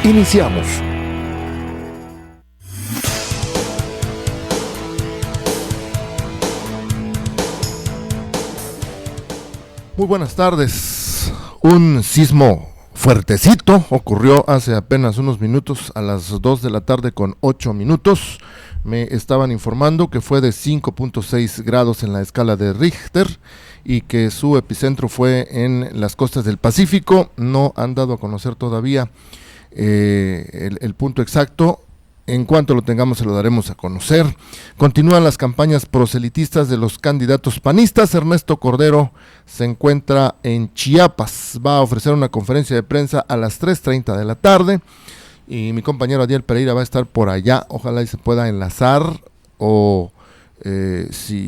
Iniciamos. Muy buenas tardes. Un sismo fuertecito ocurrió hace apenas unos minutos, a las 2 de la tarde con 8 minutos. Me estaban informando que fue de 5.6 grados en la escala de Richter y que su epicentro fue en las costas del Pacífico. No han dado a conocer todavía el punto exacto. En cuanto lo tengamos se lo daremos a conocer. Continúan las campañas proselitistas de los candidatos panistas. Ernesto Cordero se encuentra en Chiapas, va a ofrecer una conferencia de prensa a las 3:30 de la tarde y mi compañero Adiel Pereira va a estar por allá. Ojalá y se pueda enlazar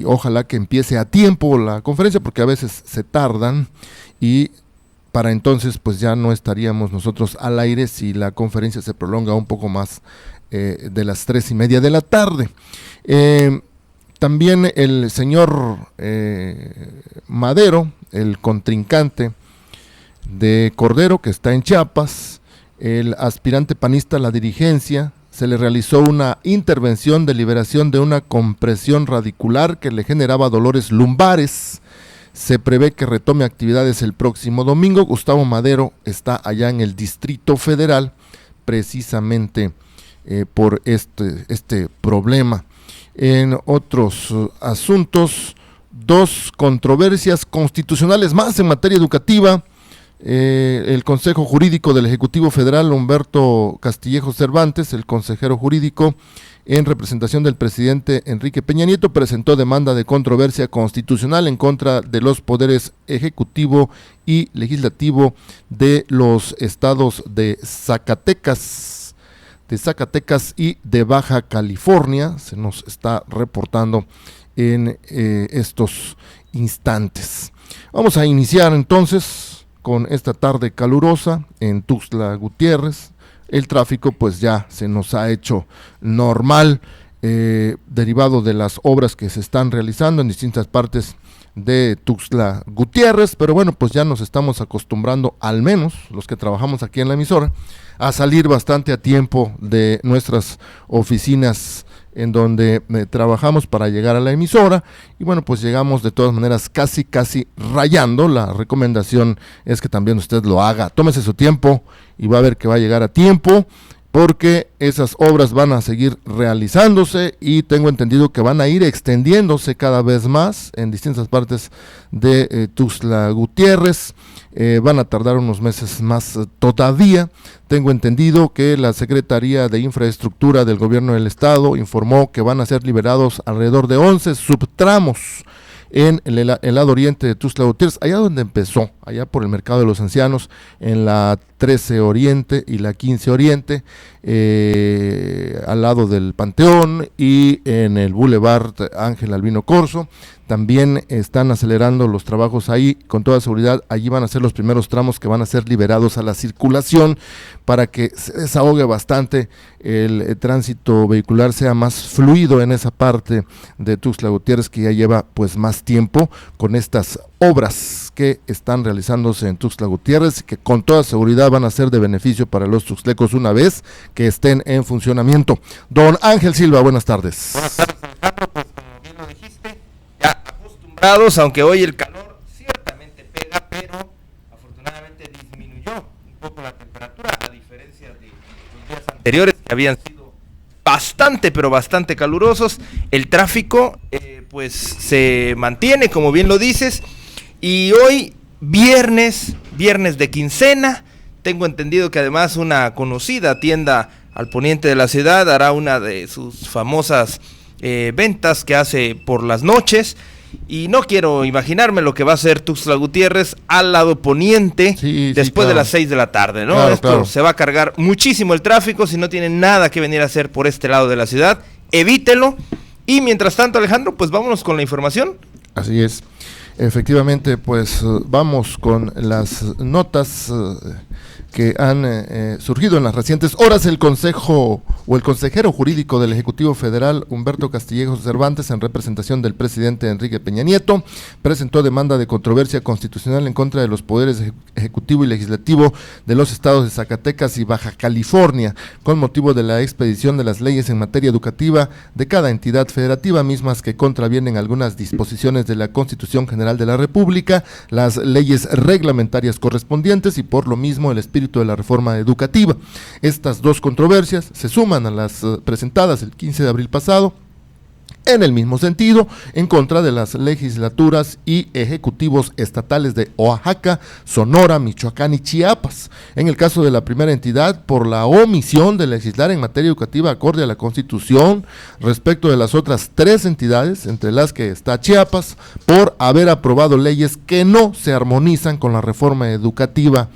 ojalá que empiece a tiempo la conferencia, porque a veces se tardan y para entonces pues ya no estaríamos nosotros al aire si la conferencia se prolonga un poco más de las 3:30 de la tarde. También el señor Madero, el contrincante de Cordero, que está en Chiapas, el aspirante panista a la dirigencia, se le realizó una intervención de liberación de una compresión radicular que le generaba dolores lumbares. Se prevé que retome actividades el próximo domingo. Gustavo Madero está allá en el Distrito Federal, precisamente por este problema. En otros asuntos, 2 controversias constitucionales más en materia educativa. El Consejo Jurídico del Ejecutivo Federal, Humberto Castillejo Cervantes, el consejero jurídico en representación del presidente Enrique Peña Nieto, presentó demanda de controversia constitucional en contra de los poderes ejecutivo y legislativo de los estados de Zacatecas y de Baja California. Se nos está reportando en estos instantes. Vamos a iniciar entonces con esta tarde calurosa en Tuxtla Gutiérrez. El tráfico pues ya se nos ha hecho normal, derivado de las obras que se están realizando en distintas partes de Tuxtla Gutiérrez, pero bueno, pues ya nos estamos acostumbrando, al menos los que trabajamos aquí en la emisora, a salir bastante a tiempo de nuestras oficinas en donde trabajamos para llegar a la emisora, y bueno, pues llegamos de todas maneras casi rayando. La recomendación es que también usted lo haga, tómese su tiempo y va a ver que va a llegar a tiempo, porque esas obras van a seguir realizándose y tengo entendido que van a ir extendiéndose cada vez más en distintas partes de Tuxtla Gutiérrez. Van a tardar unos meses más todavía. Tengo entendido que la Secretaría de Infraestructura del Gobierno del Estado informó que van a ser liberados alrededor de 11 subtramos en el lado oriente de Tuxtla Gutiérrez, allá donde empezó, allá por el Mercado de los Ancianos, en la 13 Oriente y la 15 Oriente, al lado del Panteón y en el Boulevard Ángel Albino Corzo. También están acelerando los trabajos ahí, con toda seguridad. Allí van a ser los primeros tramos que van a ser liberados a la circulación para que se desahogue bastante el tránsito vehicular, sea más fluido en esa parte de Tuxtla Gutiérrez, que ya lleva pues más tiempo con estas obras que están realizándose en Tuxtla Gutiérrez, que con toda seguridad van a ser de beneficio para los tuxtlecos una vez que estén en funcionamiento. Don Ángel Silva, buenas tardes. Buenas tardes, Alejandro. Pues como bien lo dijiste, ya acostumbrados, aunque hoy el calor ciertamente pega, pero afortunadamente disminuyó un poco la temperatura, a diferencia de los días anteriores que habían sido bastante, pero bastante calurosos. El tráfico pues se mantiene, como bien lo dices, y hoy viernes de quincena. Tengo entendido que además una conocida tienda al poniente de la ciudad hará una de sus famosas ventas que hace por las noches, y no quiero imaginarme lo que va a hacer Tuxtla Gutiérrez al lado poniente después de las 6 de la tarde, ¿no? Esto se va a cargar muchísimo el tráfico. Si no tienen nada que venir a hacer por este lado de la ciudad, evítelo. Y mientras tanto, Alejandro, pues vámonos con la información. Así es. Efectivamente, pues vamos con las notas que han surgido en las recientes horas. El Consejo o el consejero jurídico del Ejecutivo Federal, Humberto Castillejos Cervantes, en representación del presidente Enrique Peña Nieto, presentó demanda de controversia constitucional en contra de los poderes ejecutivo y legislativo de los estados de Zacatecas y Baja California, con motivo de la expedición de las leyes en materia educativa de cada entidad federativa, mismas que contravienen algunas disposiciones de la Constitución General de la República, las leyes reglamentarias correspondientes y por lo mismo el espíritu de la reforma educativa. Estas dos controversias se suman a las presentadas el 15 de abril pasado, en el mismo sentido, en contra de las legislaturas y ejecutivos estatales de Oaxaca, Sonora, Michoacán y Chiapas. En el caso de la primera entidad, por la omisión de legislar en materia educativa acorde a la Constitución, respecto de las otras 3 entidades, entre las que está Chiapas, por haber aprobado leyes que no se armonizan con la reforma educativa,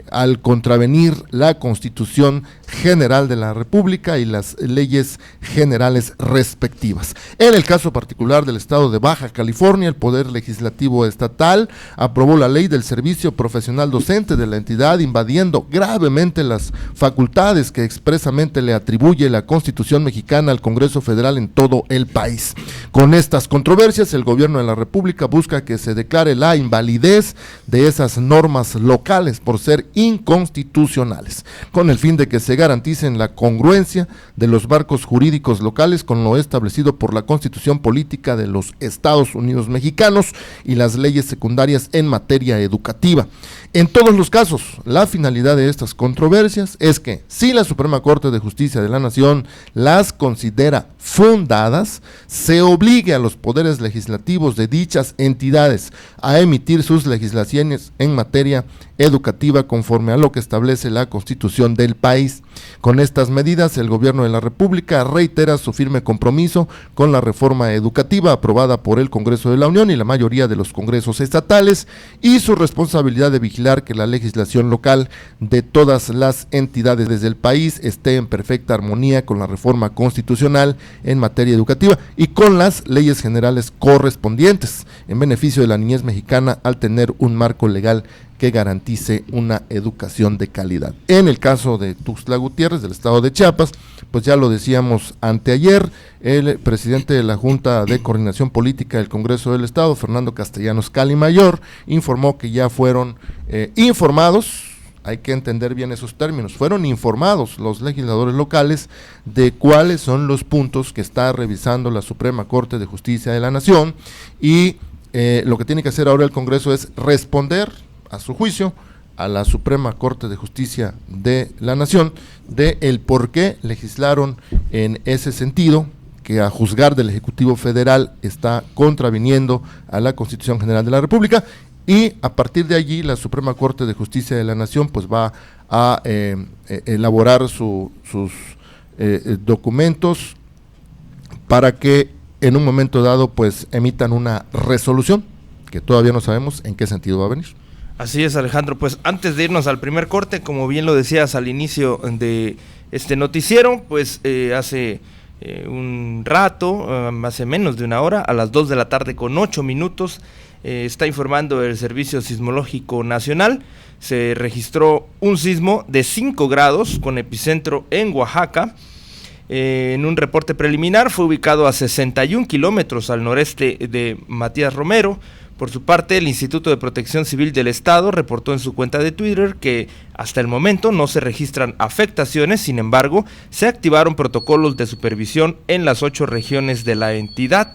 al contravenir la Constitución General de la República y las leyes generales respectivas. En el caso particular del estado de Baja California, el Poder Legislativo Estatal aprobó la ley del servicio profesional docente de la entidad, invadiendo gravemente las facultades que expresamente le atribuye la Constitución mexicana al Congreso Federal en todo el país. Con estas controversias, el gobierno de la República busca que se declare la invalidez de esas normas locales por ser inconstitucionales, con el fin de que se garanticen la congruencia de los marcos jurídicos locales con lo establecido por la Constitución Política de los Estados Unidos Mexicanos y las leyes secundarias en materia educativa. En todos los casos, la finalidad de estas controversias es que, si la Suprema Corte de Justicia de la Nación las considera fundadas, se obligue a los poderes legislativos de dichas entidades a emitir sus legislaciones en materia educativa conforme a lo que establece la Constitución del país. Con estas medidas, el gobierno de la República reitera su firme compromiso con la reforma educativa aprobada por el Congreso de la Unión y la mayoría de los congresos estatales, y su responsabilidad de vigilar que la legislación local de todas las entidades del país esté en perfecta armonía con la reforma constitucional en materia educativa y con las leyes generales correspondientes en beneficio de la niñez mexicana, al tener un marco legal que garantice una educación de calidad. En el caso de Tuxtla Gutiérrez, del estado de Chiapas, pues ya lo decíamos anteayer, el presidente de la Junta de Coordinación Política del Congreso del Estado, Fernando Castellanos Calimayor, informó que ya fueron informados, hay que entender bien esos términos, fueron informados los legisladores locales de cuáles son los puntos que está revisando la Suprema Corte de Justicia de la Nación, y lo que tiene que hacer ahora el Congreso es responder, a su juicio, a la Suprema Corte de Justicia de la Nación de el por qué legislaron en ese sentido, que a juzgar del Ejecutivo Federal está contraviniendo a la Constitución General de la República, y a partir de allí la Suprema Corte de Justicia de la Nación pues va a elaborar sus documentos para que en un momento dado pues emitan una resolución que todavía no sabemos en qué sentido va a venir. Así es, Alejandro. Pues antes de irnos al primer corte, como bien lo decías al inicio de este noticiero, pues hace un rato, hace menos de una hora, a las 2 de la tarde con 8 minutos, está informando el Servicio Sismológico Nacional, se registró un sismo de 5 grados con epicentro en Oaxaca. En un reporte preliminar fue ubicado a 61 kilómetros al noreste de Matías Romero. Por su parte, el Instituto de Protección Civil del Estado reportó en su cuenta de Twitter que hasta el momento no se registran afectaciones, sin embargo, se activaron protocolos de supervisión en las 8 regiones de la entidad.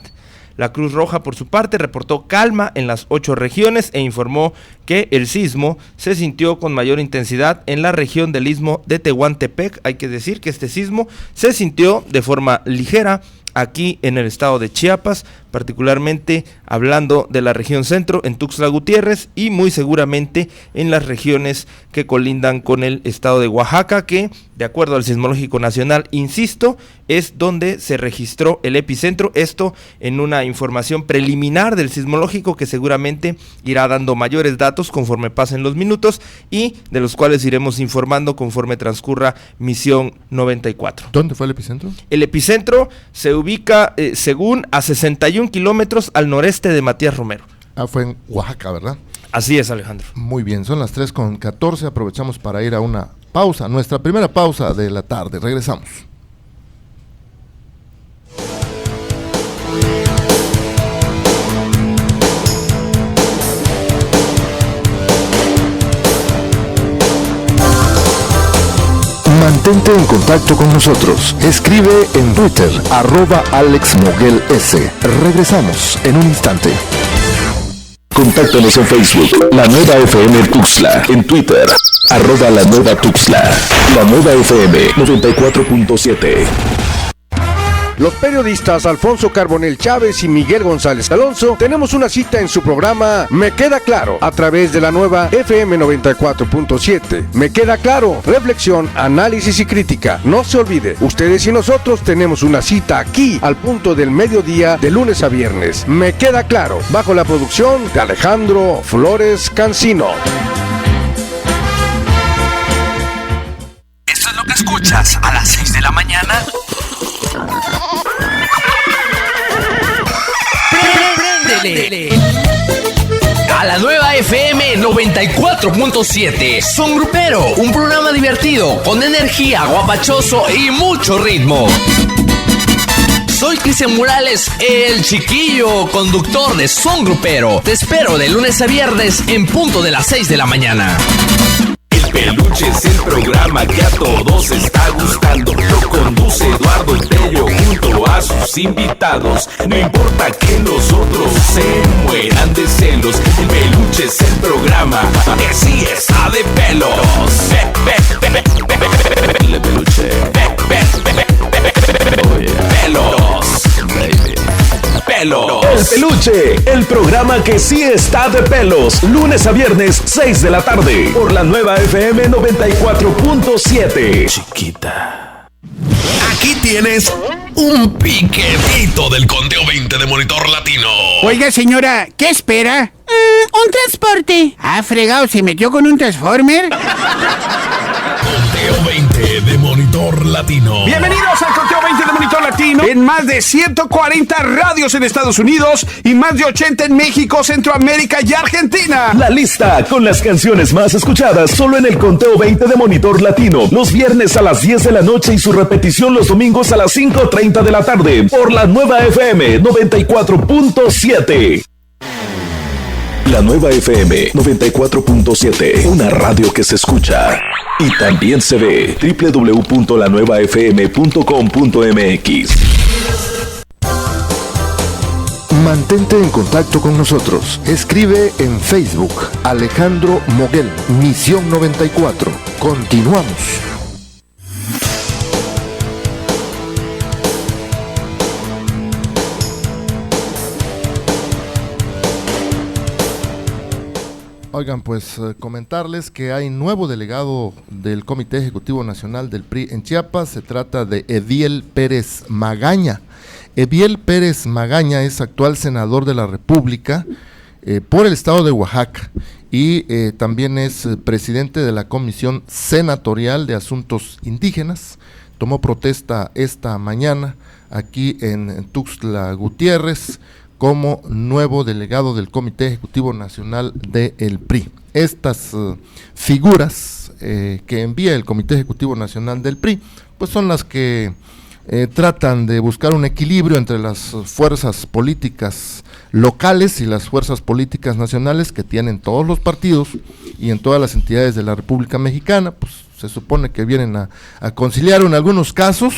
La Cruz Roja, por su parte, reportó calma en las 8 regiones e informó que el sismo se sintió con mayor intensidad en la región del Istmo de Tehuantepec. Hay que decir que este sismo se sintió de forma ligera aquí en el estado de Chiapas, particularmente hablando de la región centro en Tuxtla Gutiérrez y muy seguramente en las regiones que colindan con el estado de Oaxaca, que de acuerdo al Sismológico Nacional, insisto, es donde se registró el epicentro, esto en una información preliminar del Sismológico que seguramente irá dando mayores datos conforme pasen los minutos y de los cuales iremos informando conforme transcurra Misión 94. ¿Dónde fue el epicentro? El epicentro se ubica, según, a 61 kilómetros al noreste de Matías Romero. Fue en Oaxaca, ¿verdad? Así es, Alejandro. Muy bien, son las 3:14, aprovechamos para ir a una pausa, nuestra primera pausa de la tarde. Regresamos. Mantente en contacto con nosotros. Escribe en Twitter, @AlexMoguelS. Regresamos en un instante. Contáctanos en Facebook, La Nueva FM Tuxtla. En Twitter, @La Nueva Tuxtla. La Nueva FM 94.7. Los periodistas Alfonso Carbonell Chávez y Miguel González Alonso tenemos una cita en su programa Me Queda Claro, a través de la Nueva FM 94.7. Me Queda Claro, reflexión, análisis y crítica. No se olvide, ustedes y nosotros tenemos una cita aquí al punto del mediodía de lunes a viernes. Me Queda Claro, bajo la producción de Alejandro Flores Cancino. Esto es lo que escuchas a las 6 de la mañana. Préndele a la Nueva FM 94.7. Son Grupero, un programa divertido, con energía, guapachoso y mucho ritmo. Soy Cristian Morales, el chiquillo conductor de Son Grupero. Te espero de lunes a viernes en punto de las 6 de la mañana. Peluche es el programa que a todos está gustando. Lo conduce Eduardo Tello junto a sus invitados. No importa que los otros se mueran de celos. El Peluche es el programa que sí está de pelos. El Peluche. Pelos. Pelos. El Peluche, el programa que sí está de pelos. Lunes a viernes, 6 de la tarde. Por la Nueva FM 94.7. Chiquita. Aquí tienes un piquetito del Conteo 20 de Monitor Latino. Oiga, señora, ¿qué espera? Un transporte. Ah, fregado, ¿se metió con un Transformer? Conteo 20 de Monitor Latino. Bienvenidos al Conteo 20 de Monitor Latino. En más de 140 radios en Estados Unidos y más de 80 en México, Centroamérica y Argentina. La lista con las canciones más escuchadas solo en el Conteo 20 de Monitor Latino. Los viernes a las 10 de la noche y su repetición los domingos a las 5:30 de la tarde. Por la Nueva FM 94.7. La Nueva FM 94.7, una radio que se escucha y también se ve. www.lanuevafm.com.mx. Mantente en contacto con nosotros. Escribe en Facebook, Alejandro Moguel, Misión 94. Continuamos. Oigan, pues comentarles que hay nuevo delegado del Comité Ejecutivo Nacional del PRI en Chiapas. Se trata de Ediel Pérez Magaña. Ediel Pérez Magaña es actual senador de la República por el estado de Oaxaca y también es presidente de la Comisión Senatorial de Asuntos Indígenas. Tomó protesta esta mañana aquí en Tuxtla Gutiérrez como nuevo delegado del Comité Ejecutivo Nacional del PRI. Estas figuras que envía el Comité Ejecutivo Nacional del PRI, pues son las que tratan de buscar un equilibrio entre las fuerzas políticas locales y las fuerzas políticas nacionales que tienen todos los partidos y en todas las entidades de la República Mexicana. Pues se supone que vienen a conciliar en algunos casos,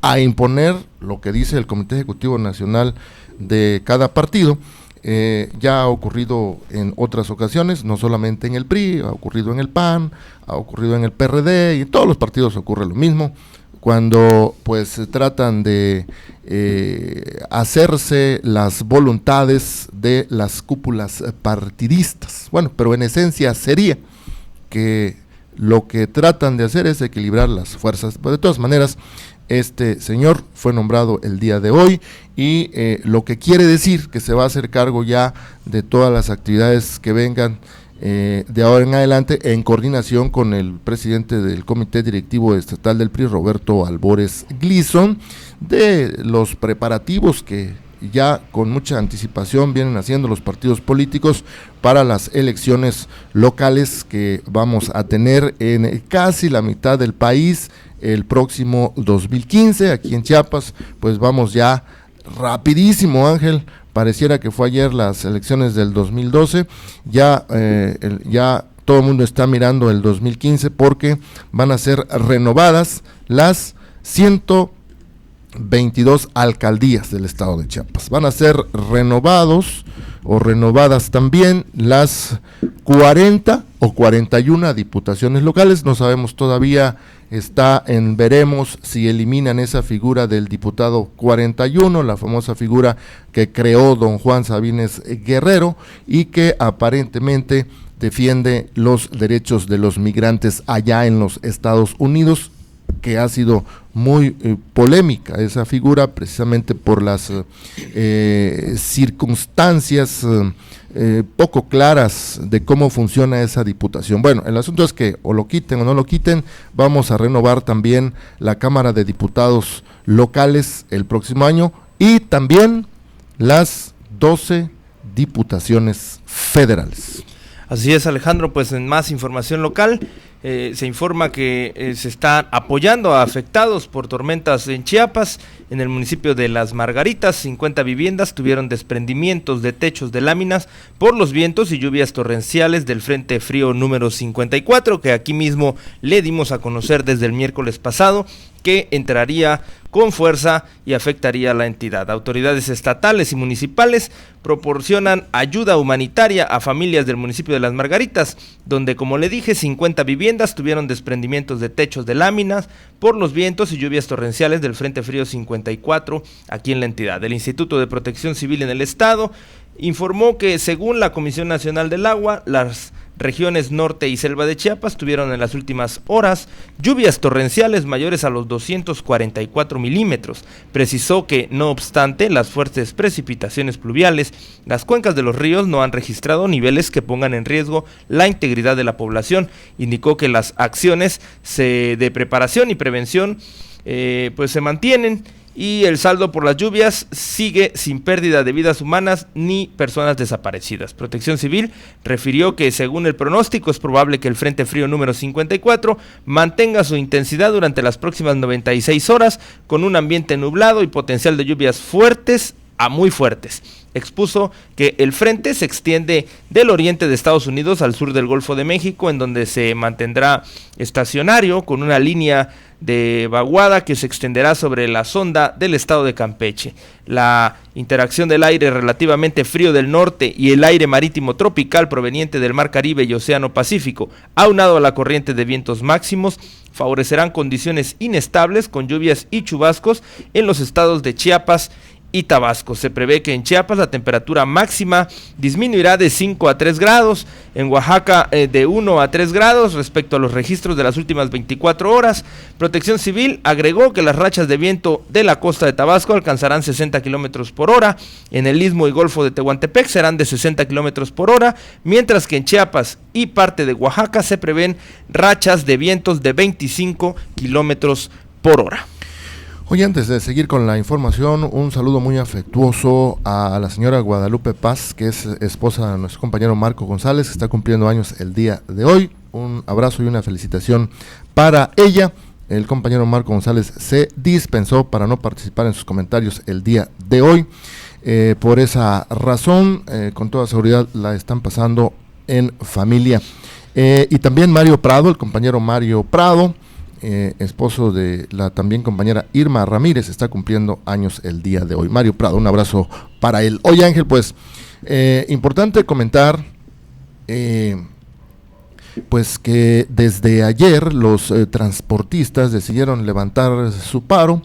a imponer lo que dice el Comité Ejecutivo Nacional de cada partido. Ya ha ocurrido en otras ocasiones, no solamente en el PRI, ha ocurrido en el PAN, ha ocurrido en el PRD y en todos los partidos ocurre lo mismo, cuando pues se tratan de hacerse las voluntades de las cúpulas partidistas. Bueno, pero en esencia sería que lo que tratan de hacer es equilibrar las fuerzas. Pero de todas maneras, este señor fue nombrado el día de hoy y lo que quiere decir que se va a hacer cargo ya de todas las actividades que vengan de ahora en adelante, en coordinación con el presidente del Comité Directivo Estatal del PRI, Roberto Albores Gleason, de los preparativos que ya con mucha anticipación vienen haciendo los partidos políticos para las elecciones locales que vamos a tener en casi la mitad del país el próximo 2015. Aquí en Chiapas, pues vamos ya rapidísimo, Ángel, pareciera que fue ayer las elecciones del 2012, ya todo el mundo está mirando el 2015 porque van a ser renovadas las 122 alcaldías del estado de Chiapas. Van a ser renovadas también las 40 o 41 diputaciones locales. No sabemos todavía, veremos si eliminan esa figura del diputado 41, la famosa figura que creó don Juan Sabines Guerrero y que aparentemente defiende los derechos de los migrantes allá en los Estados Unidos, que ha sido muy polémica esa figura precisamente por las circunstancias poco claras de cómo funciona esa diputación. Bueno, el asunto es que o lo quiten o no lo quiten, vamos a renovar también la Cámara de Diputados locales el próximo año y también las 12 diputaciones federales. Así es, Alejandro, pues en más información local, se informa que se están apoyando a afectados por tormentas en Chiapas. En el municipio de Las Margaritas, 50 viviendas tuvieron desprendimientos de techos de láminas por los vientos y lluvias torrenciales del Frente Frío número 54, que aquí mismo le dimos a conocer desde el miércoles pasado, que entraría con fuerza y afectaría a la entidad. Autoridades estatales y municipales proporcionan ayuda humanitaria a familias del municipio de Las Margaritas, donde, como le dije, 50 viviendas tuvieron desprendimientos de techos de láminas por los vientos y lluvias torrenciales del Frente Frío 54 aquí en la entidad. El Instituto de Protección Civil en el estado informó que, según la Comisión Nacional del Agua, las regiones norte y selva de Chiapas tuvieron en las últimas horas lluvias torrenciales mayores a los 244 milímetros. Precisó que, no obstante las fuertes precipitaciones pluviales, las cuencas de los ríos no han registrado niveles que pongan en riesgo la integridad de la población. Indicó que las acciones de preparación y prevención pues se mantienen y el saldo por las lluvias sigue sin pérdida de vidas humanas ni personas desaparecidas. Protección Civil refirió que, según el pronóstico, es probable que el Frente Frío número 54 mantenga su intensidad durante las próximas 96 horas con un ambiente nublado y potencial de lluvias fuertes a muy fuertes. Expuso que el frente se extiende del oriente de Estados Unidos al sur del Golfo de México, en donde se mantendrá estacionario con una línea de vaguada que se extenderá sobre la sonda del estado de Campeche. La interacción del aire relativamente frío del norte y el aire marítimo tropical proveniente del Mar Caribe y Océano Pacífico, aunado a la corriente de vientos máximos, favorecerán condiciones inestables con lluvias y chubascos en los estados de Chiapas y Tabasco. Se prevé que en Chiapas la temperatura máxima disminuirá de 5 a 3 grados, en Oaxaca de 1 a 3 grados respecto a los registros de las últimas 24 horas. Protección Civil agregó que las rachas de viento de la costa de Tabasco alcanzarán 60 kilómetros por hora, en el Istmo y Golfo de Tehuantepec serán de 60 kilómetros por hora, mientras que en Chiapas y parte de Oaxaca se prevén rachas de vientos de 25 kilómetros por hora. Oye, antes de seguir con la información, un saludo muy afectuoso a la señora Guadalupe Paz, que es esposa de nuestro compañero Marco González, que está cumpliendo años el día de hoy. Un abrazo y una felicitación para ella. El compañero Marco González se dispensó para no participar en sus comentarios el día de hoy. Por esa razón, con toda seguridad la están pasando en familia. Y también Mario Prado, el compañero Mario Prado, esposo de la también compañera Irma Ramírez, está cumpliendo años el día de hoy. Mario Prado, un abrazo para él. Oye, Ángel, pues importante comentar pues que desde ayer los transportistas decidieron levantar su paro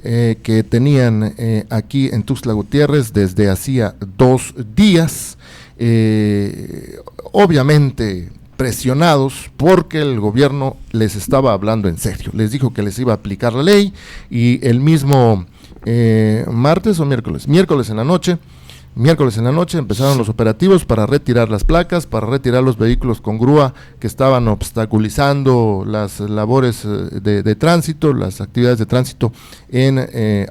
que tenían aquí en Tuxtla Gutiérrez desde hacía 2 días, obviamente presionados porque el gobierno les estaba hablando en serio, les dijo que les iba a aplicar la ley y el mismo miércoles en la noche Miércoles en la noche empezaron los operativos para retirar las placas, para retirar los vehículos con grúa que estaban obstaculizando las labores de tránsito, las actividades de tránsito en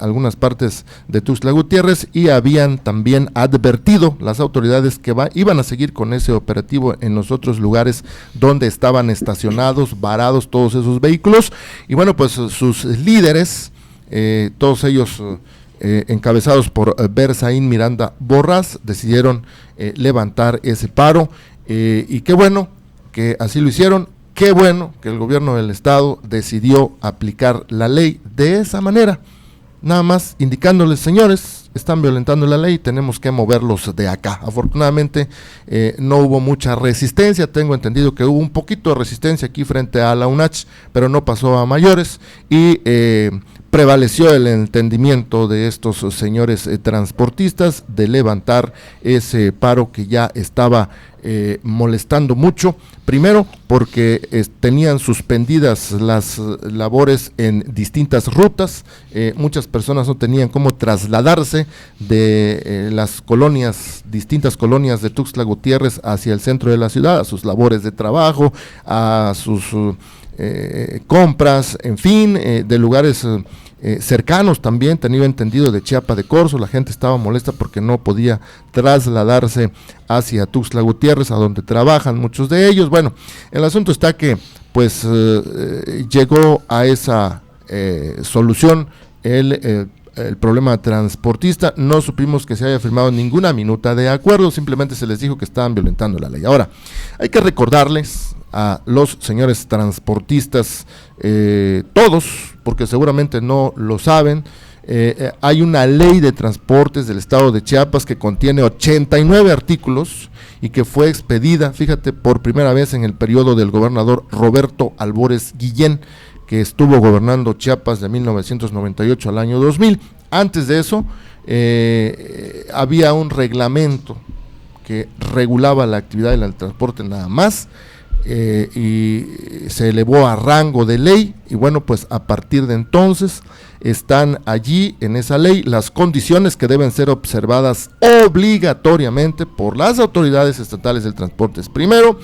algunas partes de Tuxtla Gutiérrez, y habían también advertido las autoridades que iban a seguir con ese operativo en los otros lugares donde estaban estacionados, varados todos esos vehículos. Y bueno, pues sus líderes, todos ellos encabezados por Berzaín Miranda Borrás, decidieron levantar ese paro, y qué bueno que así lo hicieron, qué bueno que el gobierno del estado decidió aplicar la ley de esa manera, nada más indicándoles: señores, están violentando la ley, tenemos que moverlos de acá. Afortunadamente no hubo mucha resistencia, tengo entendido que hubo un poquito de resistencia aquí frente a la UNACH, pero no pasó a mayores, y prevaleció el entendimiento de estos señores transportistas de levantar ese paro que ya estaba molestando mucho. Primero porque tenían suspendidas las labores en distintas rutas, muchas personas no tenían cómo trasladarse de las colonias, distintas colonias de Tuxtla Gutiérrez hacia el centro de la ciudad, a sus labores de trabajo, a sus compras, en fin, de lugares cercanos también, tenía entendido, de Chiapa de Corzo. La gente estaba molesta porque no podía trasladarse hacia Tuxtla Gutiérrez, a donde trabajan muchos de ellos. Bueno, el asunto está que pues llegó a esa solución el problema transportista. No supimos que se haya firmado ninguna minuta de acuerdo, simplemente se les dijo que estaban violentando la ley. Ahora, hay que recordarles a los señores transportistas, todos, porque seguramente no lo saben, hay una ley de transportes del estado de Chiapas que contiene 89 artículos y que fue expedida, fíjate, por primera vez en el periodo del gobernador Roberto Albores Guillén, que estuvo gobernando Chiapas de 1998 al año 2000. Antes de eso, había un reglamento que regulaba la actividad del transporte nada más, y se elevó a rango de ley, y bueno, pues a partir de entonces están allí en esa ley las condiciones que deben ser observadas obligatoriamente por las autoridades estatales del transporte. Primero,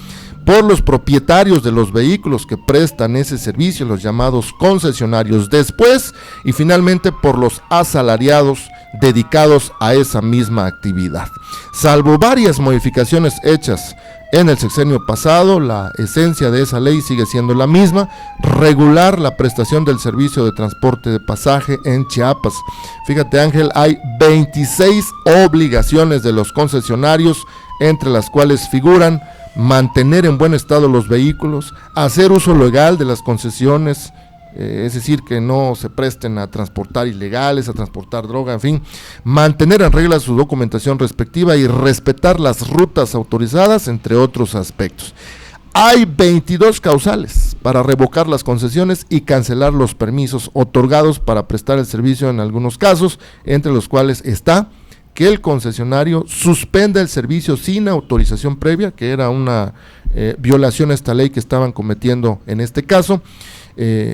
por los propietarios de los vehículos que prestan ese servicio, los llamados concesionarios. Después, y finalmente, por los asalariados dedicados a esa misma actividad. Salvo varias modificaciones hechas en el sexenio pasado, la esencia de esa ley sigue siendo la misma: regular la prestación del servicio de transporte de pasaje en Chiapas. Fíjate, Ángel, hay 26 obligaciones de los concesionarios, entre las cuales figuran mantener en buen estado los vehículos, hacer uso legal de las concesiones, es decir, que no se presten a transportar ilegales, a transportar droga, en fin, mantener en regla su documentación respectiva y respetar las rutas autorizadas, entre otros aspectos. Hay 22 causales para revocar las concesiones y cancelar los permisos otorgados para prestar el servicio en algunos casos, entre los cuales está que el concesionario suspenda el servicio sin autorización previa, que era una violación a esta ley que estaban cometiendo en este caso,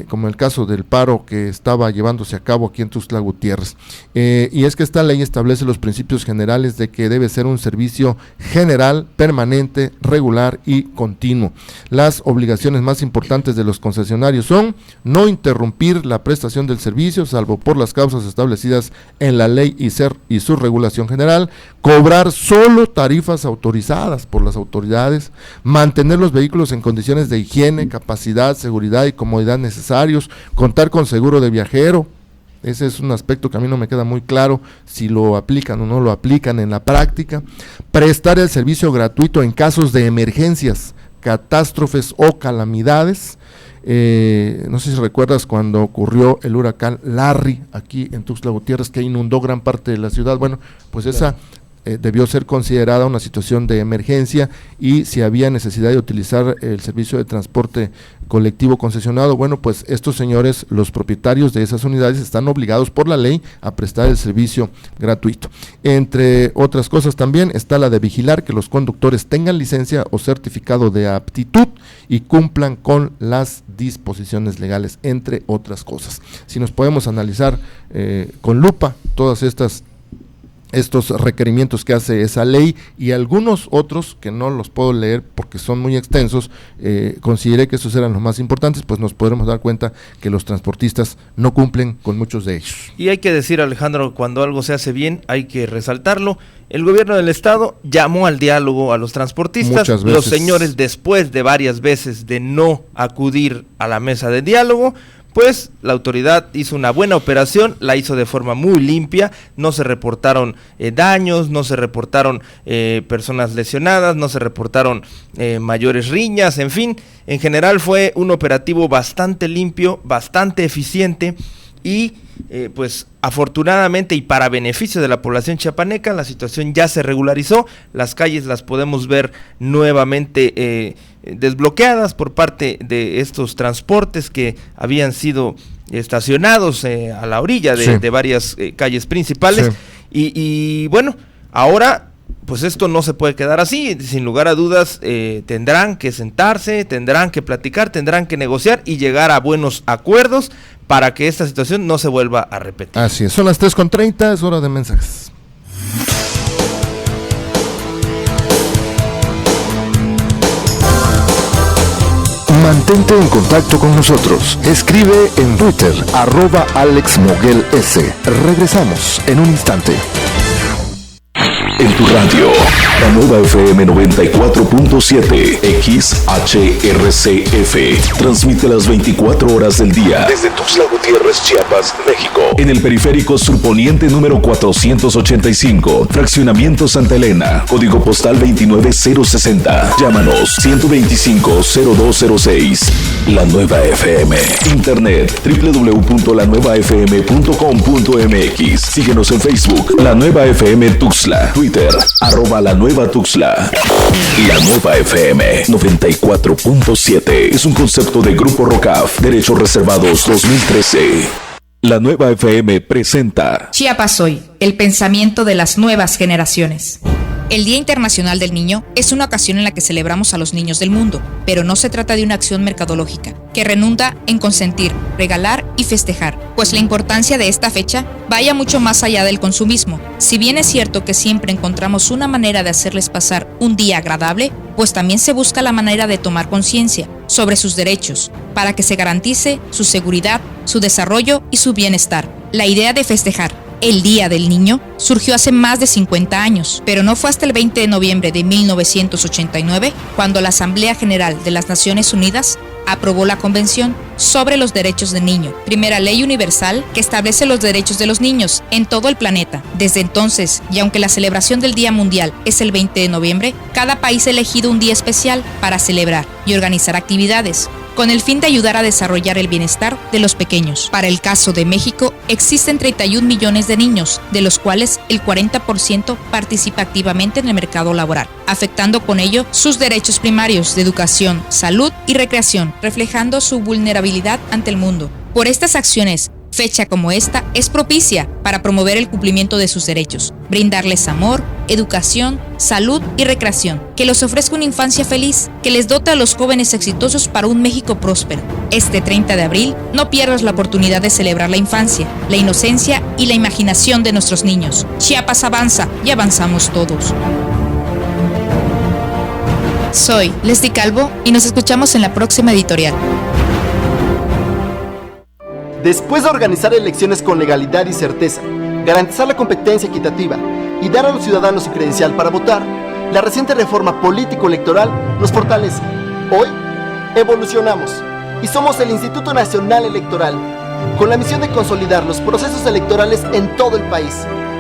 como el caso del paro que estaba llevándose a cabo aquí en Tuxtla Gutiérrez. Y es que esta ley establece los principios generales de que debe ser un servicio general, permanente, regular y continuo. Las obligaciones más importantes de los concesionarios son no interrumpir la prestación del servicio, salvo por las causas establecidas en la ley y su regulación general, cobrar solo tarifas autorizadas por las autoridades, mantener los vehículos en condiciones de higiene, capacidad, seguridad y comodidad necesarios, contar con seguro de viajero. Ese es un aspecto que a mí no me queda muy claro si lo aplican o no lo aplican en la práctica. Prestar el servicio gratuito en casos de emergencias, catástrofes o calamidades. No sé si recuerdas cuando ocurrió el huracán Larry aquí en Tuxtla Gutiérrez, que inundó gran parte de la ciudad. Bueno, pues esa debió ser considerada una situación de emergencia, y si había necesidad de utilizar el servicio de transporte colectivo concesionado, bueno, pues estos señores, los propietarios de esas unidades, están obligados por la ley a prestar el servicio gratuito. Entre otras cosas también está la de vigilar que los conductores tengan licencia o certificado de aptitud y cumplan con las disposiciones legales, entre otras cosas. Si nos podemos analizar con lupa todas estas estos requerimientos que hace esa ley y algunos otros que no los puedo leer porque son muy extensos. Consideré que esos eran los más importantes, pues nos podremos dar cuenta que los transportistas no cumplen con muchos de ellos. Y hay que decir, Alejandro, cuando algo se hace bien hay que resaltarlo. El gobierno del estado llamó al diálogo a los transportistas. Los señores, después de varias veces de no acudir a la mesa de diálogo, pues la autoridad hizo una buena operación, la hizo de forma muy limpia, no se reportaron daños, no se reportaron personas lesionadas, no se reportaron mayores riñas, en fin, en general fue un operativo bastante limpio, bastante eficiente y pues afortunadamente y para beneficio de la población chiapaneca, la situación ya se regularizó, las calles las podemos ver nuevamente desbloqueadas por parte de estos transportes que habían sido estacionados a la orilla de varias calles principales, y bueno, ahora pues esto no se puede quedar así, sin lugar a dudas tendrán que sentarse, tendrán que platicar, tendrán que negociar y llegar a buenos acuerdos para que esta situación no se vuelva a repetir. Así es, son las 3:30, es hora de mensajes. Mantente en contacto con nosotros. Escribe en Twitter, @AlexMoguelS. Regresamos en un instante. En tu radio, la nueva FM 94.7 XHRCF. Transmite las 24 horas del día desde Tuxtla Gutiérrez, Chiapas, México. En el periférico surponiente número 485, Fraccionamiento Santa Elena, código postal 29060. Llámanos 125-0206. La nueva FM. Internet www.lanuevafm.com.mx. Síguenos en Facebook, La Nueva FM Tuxtla. Twitter, @La Nueva Tuxtla. La Nueva FM 94.7 es un concepto de Grupo Rocaf, Derechos Reservados 2013. La Nueva FM presenta Chiapas Hoy, el pensamiento de las nuevas generaciones. El Día Internacional del Niño es una ocasión en la que celebramos a los niños del mundo, pero no se trata de una acción mercadológica, que redunda en consentir, regalar y festejar, pues la importancia de esta fecha vaya mucho más allá del consumismo. Si bien es cierto que siempre encontramos una manera de hacerles pasar un día agradable, pues también se busca la manera de tomar conciencia sobre sus derechos, para que se garantice su seguridad, su desarrollo y su bienestar. La idea de festejar el Día del Niño surgió hace más de 50 años, pero no fue hasta el 20 de noviembre de 1989 cuando la Asamblea General de las Naciones Unidas aprobó la Convención sobre los Derechos del Niño, primera ley universal que establece los derechos de los niños en todo el planeta. Desde entonces, y aunque la celebración del Día Mundial es el 20 de noviembre, cada país ha elegido un día especial para celebrar y organizar actividades, con el fin de ayudar a desarrollar el bienestar de los pequeños. Para el caso de México, existen 31 millones de niños, de los cuales el 40% participa activamente en el mercado laboral, afectando con ello sus derechos primarios de educación, salud y recreación, reflejando su vulnerabilidad ante el mundo. Por estas acciones, fecha como esta es propicia para promover el cumplimiento de sus derechos, brindarles amor, educación, salud y recreación, que les ofrezca una infancia feliz, que les dote a los jóvenes exitosos para un México próspero. Este 30 de abril, no pierdas la oportunidad de celebrar la infancia, la inocencia y la imaginación de nuestros niños. Chiapas avanza y avanzamos todos. Soy Leslie Calvo y nos escuchamos en la próxima editorial. Después de organizar elecciones con legalidad y certeza, garantizar la competencia equitativa y dar a los ciudadanos su credencial para votar, la reciente reforma político-electoral nos fortalece. Hoy, evolucionamos y somos el Instituto Nacional Electoral, con la misión de consolidar los procesos electorales en todo el país.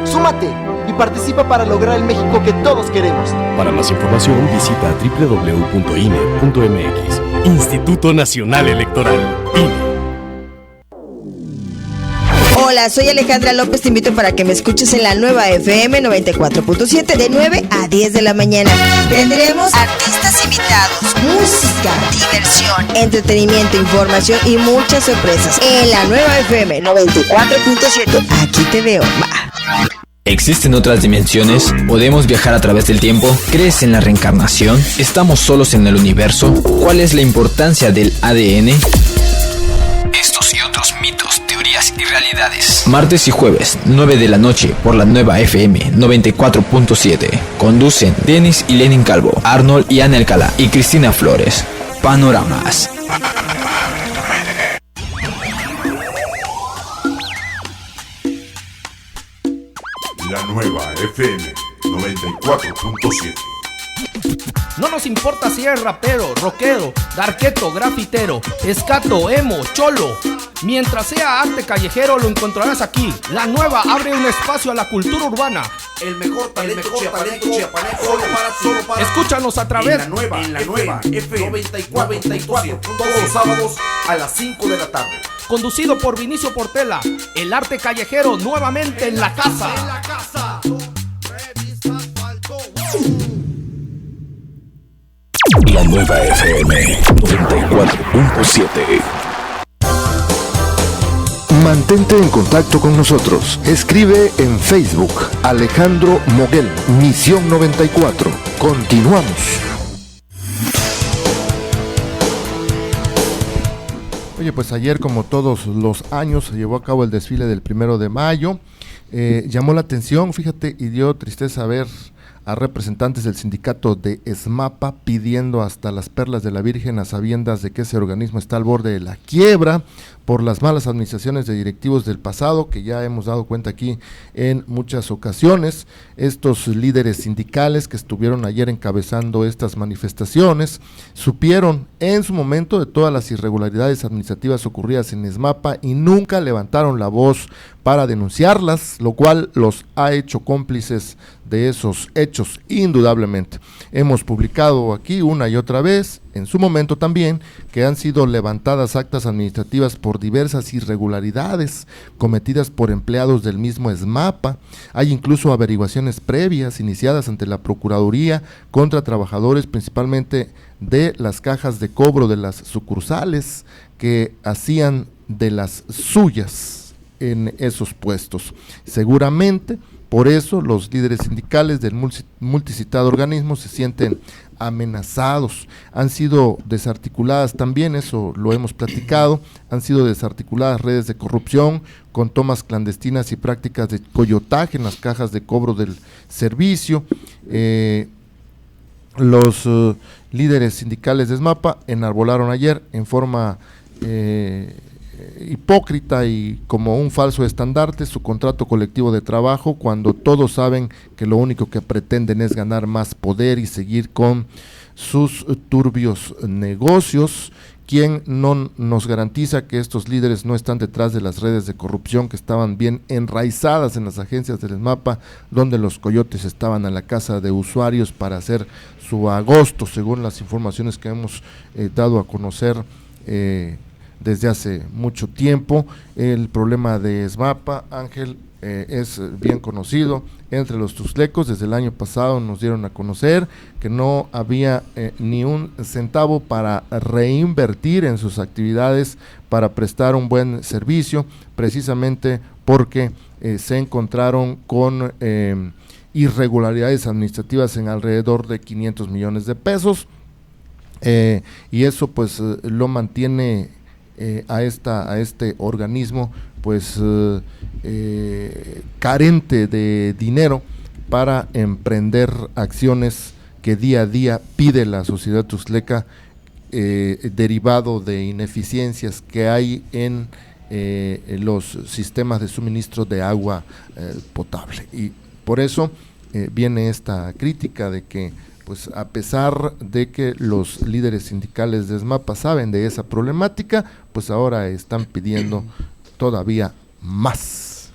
¡Súmate y participa para lograr el México que todos queremos! Para más información visita www.ine.mx. Instituto Nacional Electoral, INE. Hola, soy Alejandra López, te invito para que me escuches en la nueva FM 94.7 de 9 a 10 de la mañana. Tendremos artistas invitados, música, diversión, entretenimiento, información y muchas sorpresas. En la nueva FM 94.7, aquí te veo. Va. ¿Existen otras dimensiones? ¿Podemos viajar a través del tiempo? ¿Crees en la reencarnación? ¿Estamos solos en el universo? ¿Cuál es la importancia del ADN? Estos y otros mitos, teorías ideas y realidades. Martes y jueves, 9 de la noche, por la Nueva FM 94.7. Conducen Denis y Lenin Calvo, Arnold y Ana Alcalá y Cristina Flores. Panoramas. La Nueva FM 94.7. No nos importa si eres rapero, rockero, darketo, grafitero, escato, emo, cholo. Mientras sea arte callejero lo encontrarás aquí. La Nueva abre un espacio a la cultura urbana. El mejor talento chiapaneco solo para ti. Escúchanos a través en la nueva FM 94.7 todos los sábados a las 5 de la tarde. Conducido por Vinicio Portela. El arte callejero nuevamente en la casa. La Nueva FM 94.7. Mantente en contacto con nosotros. Escribe en Facebook Alejandro Moguel, Misión 94. Continuamos. Oye, pues ayer, como todos los años, se llevó a cabo el desfile del 1 de mayo. Llamó la atención, fíjate, y dio tristeza ver a representantes del sindicato de ESMAPA pidiendo hasta las perlas de la Virgen a sabiendas de que ese organismo está al borde de la quiebra por las malas administraciones de directivos del pasado, que ya hemos dado cuenta aquí en muchas ocasiones. Estos líderes sindicales que estuvieron ayer encabezando estas manifestaciones supieron en su momento de todas las irregularidades administrativas ocurridas en ESMAPA y nunca levantaron la voz para denunciarlas, lo cual los ha hecho cómplices de esos hechos, indudablemente. Hemos publicado aquí una y otra vez, en su momento también, que han sido levantadas actas administrativas por diversas irregularidades cometidas por empleados del mismo ESMAPA. Hay incluso averiguaciones previas iniciadas ante la Procuraduría contra trabajadores, principalmente de las cajas de cobro de las sucursales, que hacían de las suyas en esos puestos. Seguramente por eso los líderes sindicales del multicitado organismo se sienten amenazados. Han sido desarticuladas también, eso lo hemos platicado, han sido desarticuladas redes de corrupción con tomas clandestinas y prácticas de coyotaje en las cajas de cobro del servicio. Los líderes sindicales de ESMAPA enarbolaron ayer en forma hipócrita y como un falso estandarte su contrato colectivo de trabajo, cuando todos saben que lo único que pretenden es ganar más poder y seguir con sus turbios negocios. ¿Quién no nos garantiza que estos líderes no están detrás de las redes de corrupción que estaban bien enraizadas en las agencias del ESMAPA, donde los coyotes estaban a la casa de usuarios para hacer su agosto, según las informaciones que hemos dado a conocer desde hace mucho tiempo? El problema de ESMAPA, Ángel, es bien conocido entre los tuxtlecos. Desde el año pasado nos dieron a conocer que no había ni un centavo para reinvertir en sus actividades para prestar un buen servicio, precisamente porque se encontraron con irregularidades administrativas en alrededor de 500 millones de pesos, y eso pues lo mantiene a este organismo pues carente de dinero para emprender acciones que día a día pide la sociedad tuxtleca, derivado de ineficiencias que hay en los sistemas de suministro de agua potable. Y por eso viene esta crítica de que pues a pesar de que los líderes sindicales de ESMAPA saben de esa problemática, pues ahora están pidiendo todavía más.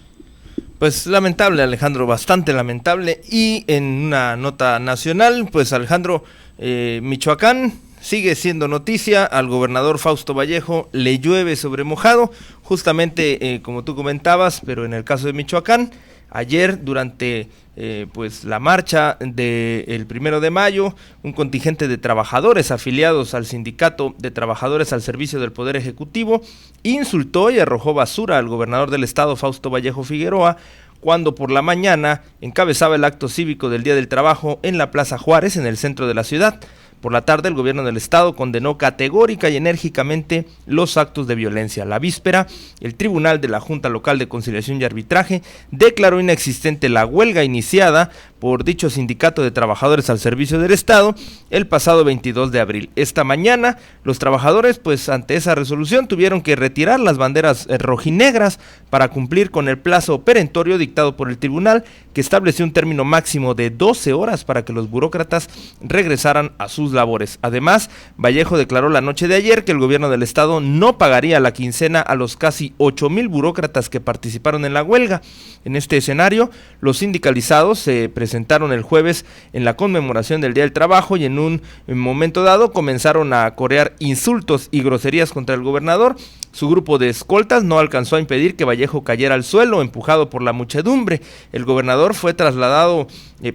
Pues lamentable, Alejandro, bastante lamentable. Y en una nota nacional, pues Alejandro, Michoacán sigue siendo noticia. Al gobernador Fausto Vallejo le llueve sobre mojado, justamente como tú comentabas, pero en el caso de Michoacán, ayer durante pues la marcha del 1 de mayo, un contingente de trabajadores afiliados al sindicato de trabajadores al servicio del Poder Ejecutivo insultó y arrojó basura al gobernador del estado, Fausto Vallejo Figueroa, cuando por la mañana encabezaba el acto cívico del Día del Trabajo en la Plaza Juárez, en el centro de la ciudad. Por la tarde, el gobierno del estado condenó categórica y enérgicamente los actos de violencia. La víspera, el Tribunal de la Junta Local de Conciliación y Arbitraje declaró inexistente la huelga iniciada por dicho sindicato de trabajadores al servicio del Estado el pasado 22 de abril. Esta mañana, los trabajadores, pues ante esa resolución, tuvieron que retirar las banderas rojinegras para cumplir con el plazo perentorio dictado por el tribunal, que estableció un término máximo de 12 horas para que los burócratas regresaran a sus labores. Además, Vallejo declaró la noche de ayer que el gobierno del estado no pagaría la quincena a los casi 8,000 burócratas que participaron en la huelga. En este escenario, los sindicalizados se presentaron el jueves en la conmemoración del Día del Trabajo y en un momento dado comenzaron a corear insultos y groserías contra el gobernador. Su grupo de escoltas no alcanzó a impedir que Vallejo cayera al suelo, empujado por la muchedumbre. El gobernador fue trasladado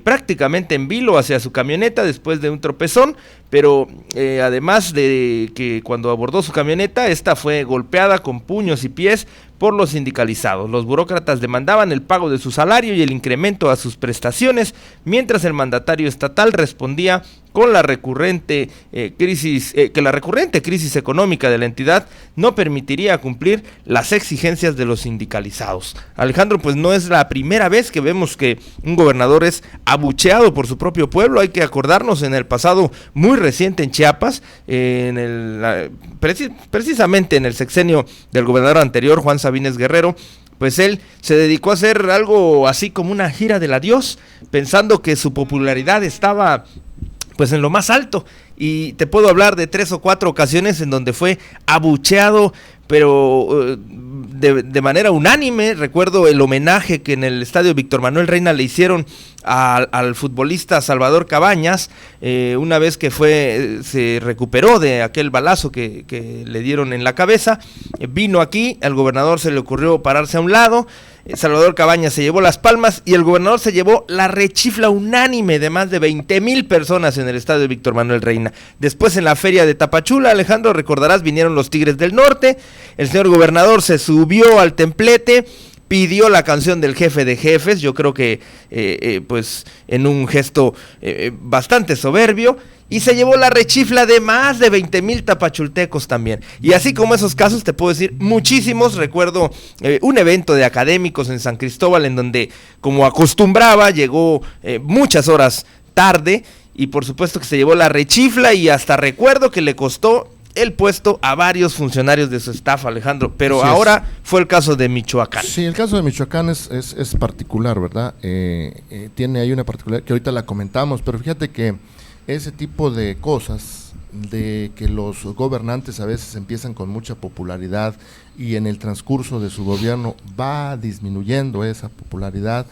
prácticamente en vilo hacia su camioneta después de un tropezón, pero además de que cuando abordó su camioneta, esta fue golpeada con puños y pies por los sindicalizados. Los burócratas demandaban el pago de su salario y el incremento a sus prestaciones, mientras el mandatario estatal respondía con la recurrente crisis económica de la entidad no permitiría cumplir las exigencias de los sindicalizados. Alejandro, pues no es la primera vez que vemos que un gobernador es abucheado por su propio pueblo. Hay que acordarnos en el pasado muy reciente en Chiapas, precisamente en el sexenio del gobernador anterior, Juan Sabines Guerrero, pues él se dedicó a hacer algo así como una gira del adiós, pensando que su popularidad estaba pues en lo más alto, y te puedo hablar de 3 o 4 ocasiones en donde fue abucheado, pero de manera unánime. Recuerdo el homenaje que en el estadio Víctor Manuel Reina le hicieron al futbolista Salvador Cabañas, una vez que se recuperó de aquel balazo que le dieron en la cabeza. Vino aquí, al gobernador se le ocurrió pararse a un lado, Salvador Cabañas se llevó las palmas y el gobernador se llevó la rechifla unánime de más de 20,000 personas en el estadio Víctor Manuel Reina. Después, en la feria de Tapachula, Alejandro, recordarás, vinieron los Tigres del Norte, el señor gobernador se subió al templete, pidió la canción del jefe de jefes, yo creo que pues en un gesto bastante soberbio, y se llevó la rechifla de más de 20,000 tapachultecos también. Y así como esos casos te puedo decir muchísimos. Recuerdo un evento de académicos en San Cristóbal en donde, como acostumbraba, llegó muchas horas tarde, y por supuesto que se llevó la rechifla, y hasta recuerdo que le costó el puesto a varios funcionarios de su staff, Alejandro, pero ahora fue el caso de Michoacán. Sí, el caso de Michoacán es particular, ¿verdad? Tiene ahí una particularidad que ahorita la comentamos, pero fíjate que ese tipo de cosas, de que los gobernantes a veces empiezan con mucha popularidad y en el transcurso de su gobierno va disminuyendo esa popularidad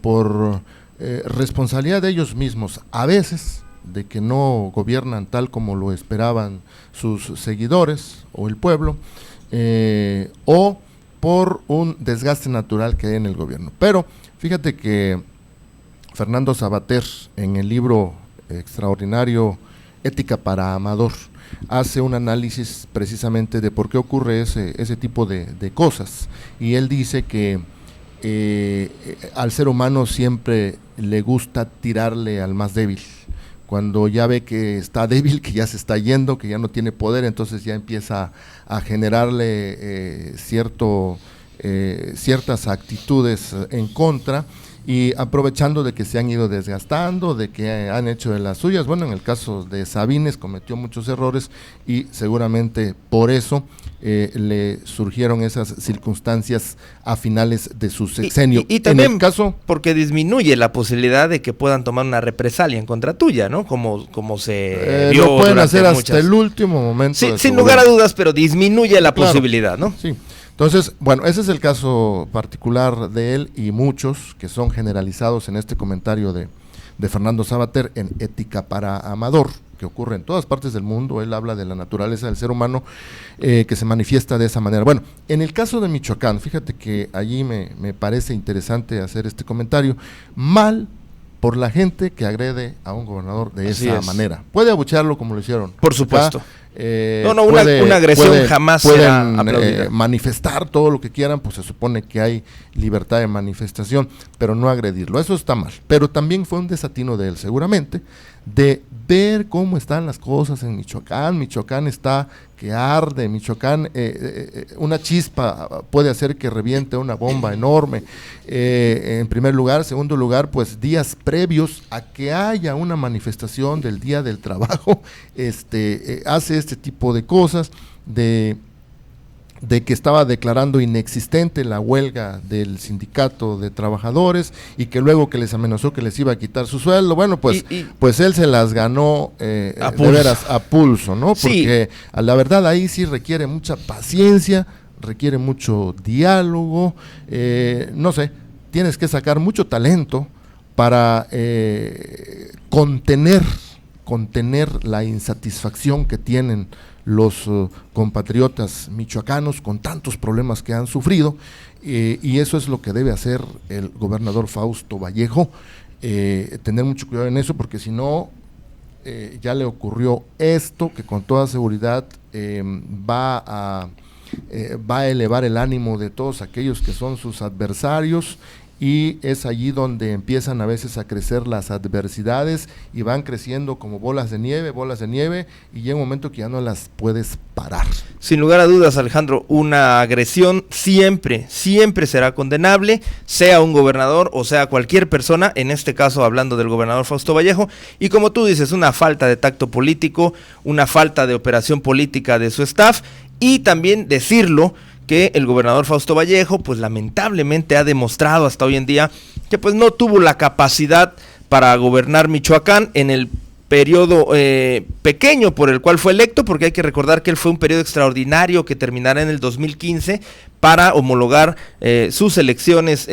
por responsabilidad de ellos mismos, a veces de que no gobiernan tal como lo esperaban sus seguidores o el pueblo, o por un desgaste natural que hay en el gobierno. Pero fíjate que Fernando Sabater, en el libro extraordinario Ética para Amador, hace un análisis precisamente de por qué ocurre ese tipo de cosas, y él dice que al ser humano siempre le gusta tirarle al más débil. Cuando ya ve que está débil, que ya se está yendo, que ya no tiene poder, entonces ya empieza a generarle ciertas actitudes en contra, y aprovechando de que se han ido desgastando, de que han hecho de las suyas. Bueno, en el caso de Sabines cometió muchos errores y seguramente por eso le surgieron esas circunstancias a finales de su sexenio. Y también en el caso, porque disminuye la posibilidad de que puedan tomar una represalia en contra tuya, ¿no? Como se vio. Lo pueden hacer hasta el último momento. Sí, sin lugar a dudas, pero disminuye la posibilidad, ¿no? Sí. Entonces, bueno, ese es el caso particular de él y muchos que son generalizados en este comentario de Fernando Sabater en Ética para Amador, que ocurre en todas partes del mundo. Él habla de la naturaleza del ser humano que se manifiesta de esa manera. Bueno, en el caso de Michoacán, fíjate que allí me parece interesante hacer este comentario. Mal por la gente que agrede a un gobernador de esa manera. Puede abuchearlo como lo hicieron. Por supuesto. Una agresión jamás será aplaudida. Manifestar todo lo que quieran, pues se supone que hay libertad de manifestación, pero no agredirlo, eso está mal. Pero también fue un desatino de él seguramente, de ver cómo están las cosas en Michoacán. Michoacán está que arde, Michoacán, una chispa puede hacer que reviente una bomba enorme, en primer lugar. Segundo lugar, pues días previos a que haya una manifestación del Día del Trabajo, hace este tipo de cosas, de que estaba declarando inexistente la huelga del sindicato de trabajadores y que luego que les amenazó que les iba a quitar su sueldo. Bueno, pues él se las ganó de veras a pulso, ¿no? Porque la verdad ahí sí requiere mucha paciencia, requiere mucho diálogo, no sé, tienes que sacar mucho talento para contener la insatisfacción que tienen los compatriotas michoacanos con tantos problemas que han sufrido, y eso es lo que debe hacer el gobernador Fausto Vallejo, tener mucho cuidado en eso, porque si no, ya le ocurrió esto, que con toda seguridad va a elevar el ánimo de todos aquellos que son sus adversarios, y es allí donde empiezan a veces a crecer las adversidades y van creciendo como bolas de nieve, y llega un momento que ya no las puedes parar. Sin lugar a dudas, Alejandro, una agresión siempre será condenable, sea un gobernador o sea cualquier persona, en este caso hablando del gobernador Fausto Vallejo, y como tú dices, una falta de tacto político, una falta de operación política de su staff, y también decirlo, que el gobernador Fausto Vallejo, pues lamentablemente ha demostrado hasta hoy en día que pues no tuvo la capacidad para gobernar Michoacán en el periodo pequeño por el cual fue electo, porque hay que recordar que él fue un periodo extraordinario que terminará en el 2015 para homologar sus elecciones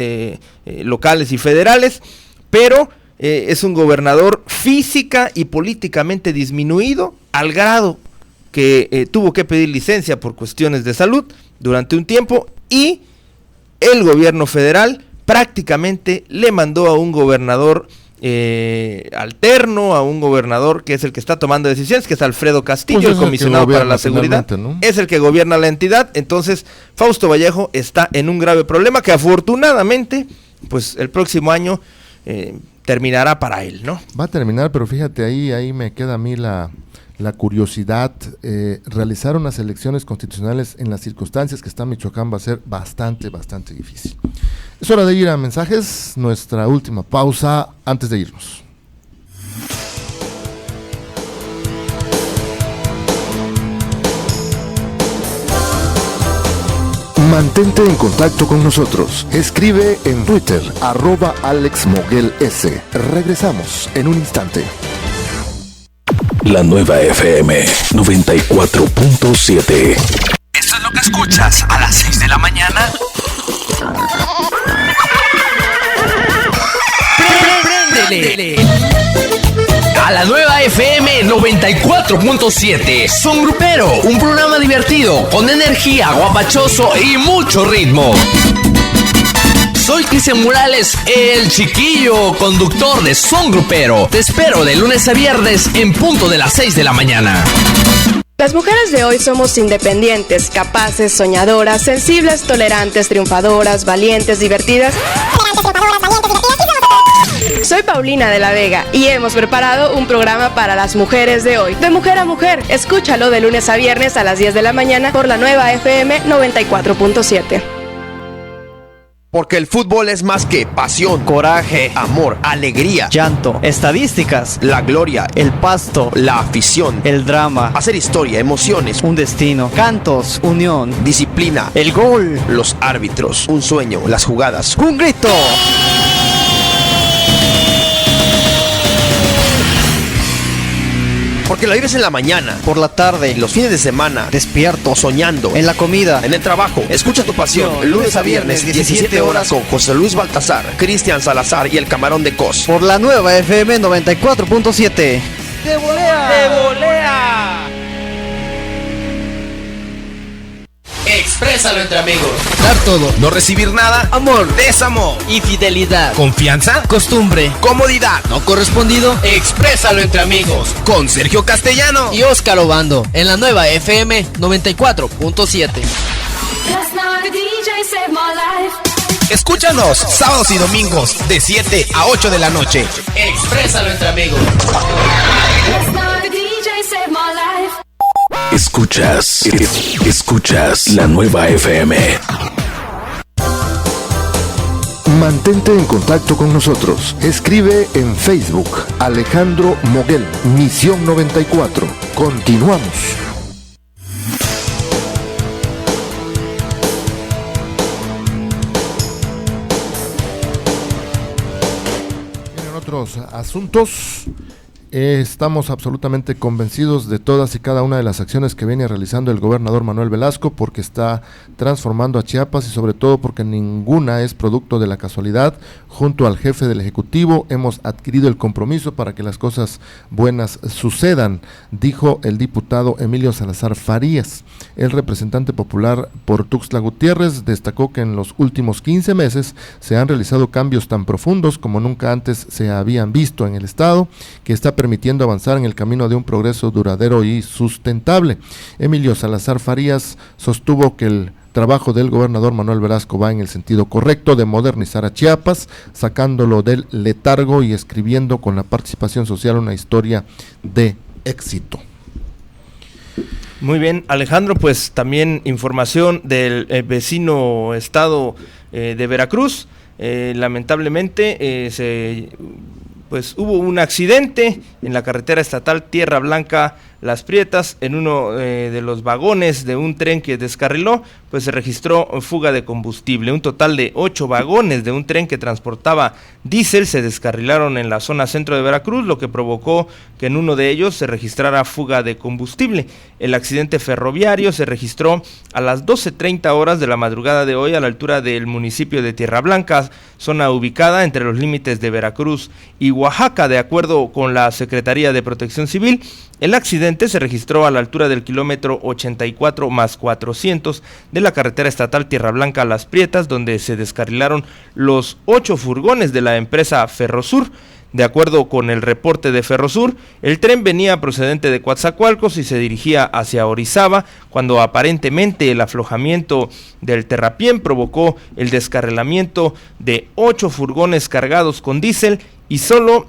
locales y federales, pero es un gobernador física y políticamente disminuido al grado que tuvo que pedir licencia por cuestiones de salud durante un tiempo, y el gobierno federal prácticamente le mandó a un gobernador alterno, a un gobernador que es el que está tomando decisiones, que es Alfredo Castillo, pues el comisionado para la seguridad, ¿no? Es el que gobierna la entidad. Entonces Fausto Vallejo está en un grave problema que afortunadamente pues el próximo año terminará para él, ¿no? Va a terminar, pero fíjate, ahí me queda a mí la curiosidad. Realizar unas elecciones constitucionales en las circunstancias que está Michoacán va a ser bastante difícil. Es hora de ir a mensajes, nuestra última pausa antes de irnos. Mantente en contacto con nosotros. Escribe en Twitter, @AlexMoguelS. Regresamos en un instante. La nueva FM 94.7. ¿Esto es lo que escuchas a las 6 de la mañana? ¡Préndele! A la nueva FM 94.7. Son Grupero, un programa divertido, con energía, guapachoso y mucho ritmo. Soy Cristian Morales, el chiquillo conductor de Son Grupero. Te espero de lunes a viernes en punto de las 6 de la mañana. Las mujeres de hoy somos independientes, capaces, soñadoras, sensibles, tolerantes, triunfadoras, valientes, divertidas. Soy Paulina de la Vega y hemos preparado un programa para las mujeres de hoy. De mujer a mujer, escúchalo de lunes a viernes a las 10 de la mañana por la nueva FM 94.7. Porque el fútbol es más que pasión, coraje, amor, alegría, llanto, estadísticas, la gloria, el pasto, la afición, el drama, hacer historia, emociones, un destino, cantos, unión, disciplina, el gol, los árbitros, un sueño, las jugadas, un grito. Porque la vives en la mañana, por la tarde, los fines de semana, despierto, soñando, en la comida, en el trabajo. Escucha tu pasión, lunes a viernes, 17 horas, con José Luis Baltazar, Cristian Salazar y el Camarón de Cos. Por la nueva FM 94.7. ¡De volea! ¡De volea! Exprésalo entre amigos. Dar todo, no recibir nada. Amor, desamor, infidelidad, confianza, costumbre, comodidad, no correspondido. Exprésalo entre amigos. Con Sergio Castellano y Óscar Obando en la nueva FM 94.7. Escúchanos sábados y domingos de 7 a 8 de la noche. Exprésalo entre amigos. Escuchas la nueva FM. Mantente en contacto con nosotros. Escribe en Facebook Alejandro Moguel, Misión 94. Continuamos. En otros asuntos, estamos absolutamente convencidos de todas y cada una de las acciones que viene realizando el gobernador Manuel Velasco, porque está transformando a Chiapas y sobre todo porque ninguna es producto de la casualidad. Junto al jefe del Ejecutivo hemos adquirido el compromiso para que las cosas buenas sucedan, dijo el diputado Emilio Salazar Farías. El representante popular por Tuxtla Gutiérrez destacó que en los últimos 15 meses se han realizado cambios tan profundos como nunca antes se habían visto en el estado, que está permitiendo avanzar en el camino de un progreso duradero y sustentable. Emilio Salazar Farías sostuvo que el trabajo del gobernador Manuel Velasco va en el sentido correcto de modernizar a Chiapas, sacándolo del letargo y escribiendo con la participación social una historia de éxito. Muy bien, Alejandro, pues también información del vecino estado de Veracruz. Lamentablemente pues hubo un accidente en la carretera estatal Tierra Blanca Las Prietas. En uno de los vagones de un tren que descarriló, pues se registró fuga de combustible. Un total de 8 vagones de un tren que transportaba diésel se descarrilaron en la zona centro de Veracruz, lo que provocó que en uno de ellos se registrara fuga de combustible. El accidente ferroviario se registró a las 12:30 horas de la madrugada de hoy a la altura del municipio de Tierra Blanca, zona ubicada entre los límites de Veracruz y Oaxaca. De acuerdo con la Secretaría de Protección Civil, el accidente se registró a la altura del kilómetro 84 más 400 de la carretera estatal Tierra Blanca Las Prietas, donde se descarrilaron los 8 furgones de la empresa Ferrosur. De acuerdo con el reporte de Ferrosur, el tren venía procedente de Coatzacoalcos y se dirigía hacia Orizaba, cuando aparentemente el aflojamiento del terrapién provocó el descarrilamiento de 8 furgones cargados con diésel y solo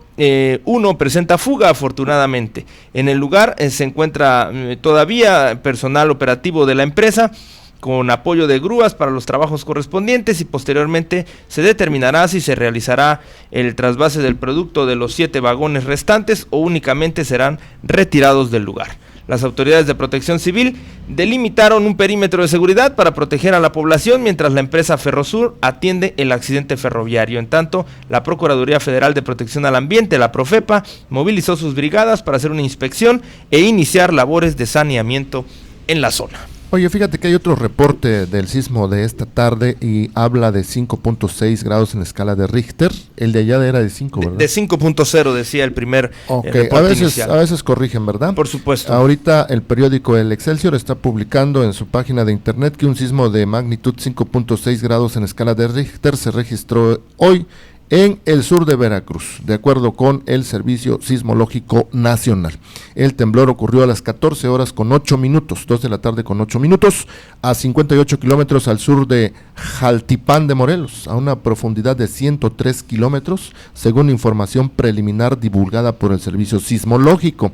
uno presenta fuga, afortunadamente. En el lugar se encuentra todavía personal operativo de la empresa, con apoyo de grúas para los trabajos correspondientes, y posteriormente se determinará si se realizará el trasvase del producto de los 7 vagones restantes o únicamente serán retirados del lugar. Las autoridades de Protección Civil delimitaron un perímetro de seguridad para proteger a la población mientras la empresa Ferrosur atiende el accidente ferroviario. En tanto, la Procuraduría Federal de Protección al Ambiente, la Profepa, movilizó sus brigadas para hacer una inspección e iniciar labores de saneamiento en la zona. Oye, fíjate que hay otro reporte del sismo de esta tarde y habla de 5.6 grados en la escala de Richter. El de allá era de 5, ¿verdad? De 5.0 decía el primer reporte inicial. A veces corrigen, ¿verdad? Por supuesto. Ahorita el periódico El Excelsior está publicando en su página de internet que un sismo de magnitud 5.6 grados en escala de Richter se registró hoy en el sur de Veracruz, de acuerdo con el Servicio Sismológico Nacional. El temblor ocurrió a las 14 horas con 8 minutos, 2 de la tarde con 8 minutos, a 58 kilómetros al sur de Jaltipán de Morelos, a una profundidad de 103 kilómetros, según información preliminar divulgada por el Servicio Sismológico.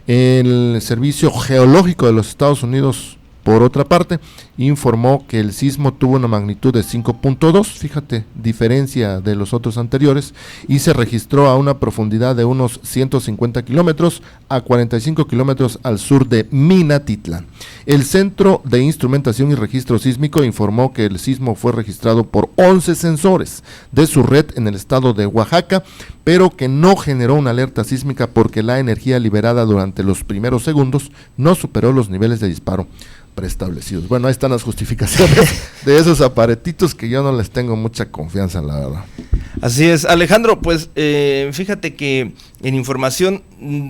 El Servicio Geológico de los Estados Unidos, por otra parte, informó que el sismo tuvo una magnitud de 5.2, fíjate, diferencia de los otros anteriores, y se registró a una profundidad de unos 150 kilómetros a 45 kilómetros al sur de Minatitlán. El Centro de Instrumentación y Registro Sísmico informó que el sismo fue registrado por 11 sensores de su red en el estado de Oaxaca, pero que no generó una alerta sísmica porque la energía liberada durante los primeros segundos no superó los niveles de disparo preestablecidos. Bueno, ahí están las justificaciones de esos aparatitos que yo no les tengo mucha confianza, la verdad. Así es, Alejandro, pues fíjate que en información